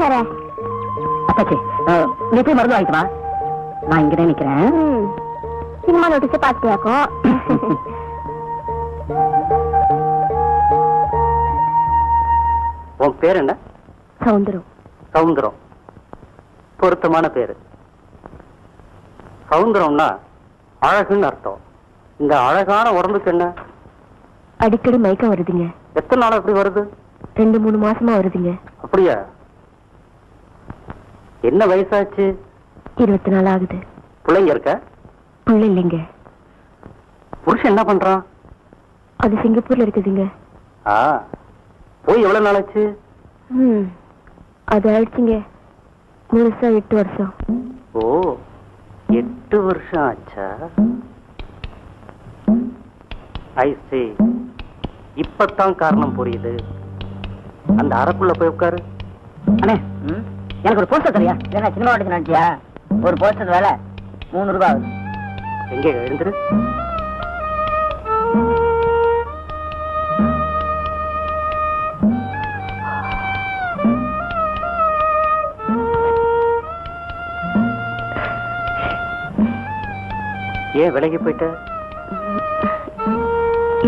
வரேன். அத்தாச்சி, நீ போய் மருந்து வாங்கிட்டு வா. நான் இங்கதான் நிக்கிறேன். சினிமா நோட்டீஸ் பாத்துட்டியாக்கும். உன் பேர் என்ன? சவுந்தரம். சவுந்தரம் பொருத்தமான பேரு. சவுந்தரம்னா அழகுன்னு அர்த்தம். இந்த அழகான உடம்புக்கு என்ன? அடிக்கடி மயக்கம் வருதுங்க. எத்தனை நாள் அப்படி வருது? 2-3 மாசமா வருதுங்க. அப்படியா? என்ன வயசாச்சு? 24 ஆகுது. பிள்ளைங்க இருக்க? பிள்ளை இல்லைங்க. புருஷன் என்ன பண்றான்? அது சிங்கப்பூர்ல இருக்குதுங்க. போய் எவ்வளவு நாள் ஆச்சு? அது ஆயிடுச்சுங்க முழுசா 8 வருஷம். ஓ, 8 வருஷம் ஆச்சா? ஐ சீ. இப்பத்தான் காரணம் புரியுது. அந்த அறைக்குள்ள போய் உட்காரு. அண்ணே, எனக்கு ஒரு போஸ்டர் தெரியா? என்ன சினிமா ஓடிச்சு நினைச்சியா? ஒரு போஸ்டர் வேலை 3 ரூபாய் ஆகுது. எங்கே எழுந்துரு. ஏன் விலகி போயிட்ட?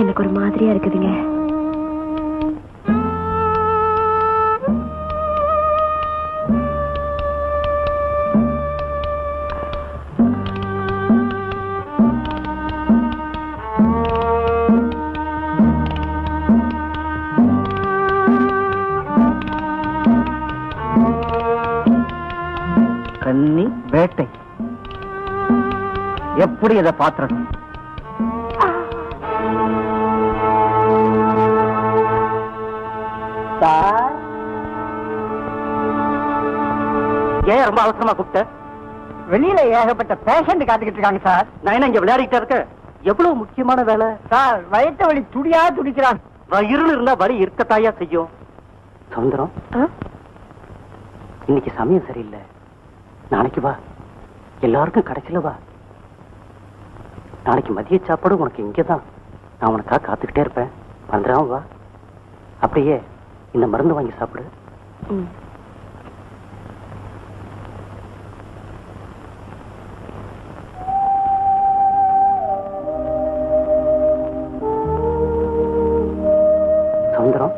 எனக்கு ஒரு மாதிரியா இருக்குதுங்க. கன்னி வேட்டை எப்படி இதை பாத்துறணும்? ஏன் ரொம்ப அவசரமா கூப்பிட்ட? வெளியில ஏகப்பட்ட பேஷண்ட் காத்துக்கிட்டு இருக்காங்க சார். நான் என்ன இங்க விளையாடிட்டு இருக்க? எவ்வளவு முக்கியமான வேலை சார். வயிற்று வலி துடியா துடிக்கிறான். இருள் இருந்தா வலி இருக்கத்தாயா செய்யும். சவுந்தரம், இன்னைக்கு சமயம் சரியில்லை. நாளைக்கு வா, எல்லாருக்கும் கடைசியில வா. நாளைக்கு மதிய சாப்பாடு உனக்கு இங்கதான். நான் உனக்காக காத்துக்கிட்டே இருப்பேன். வந்துடாம வா. அப்படியே இந்த மருந்து வாங்கி சாப்பிடு. சவுந்தரம்,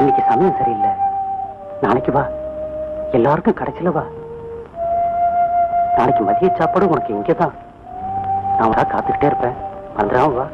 இன்னைக்கு சமயம் சரியில்லை. நாளைக்கு வா, எல்லாருக்கும் கடைசியில வா. நாளைக்கு மதிய சாப்பாடு உனக்கு இங்கதான். நான் உனக்காக காத்துக்கிட்டே இருப்பேன். வந்துடாம வா.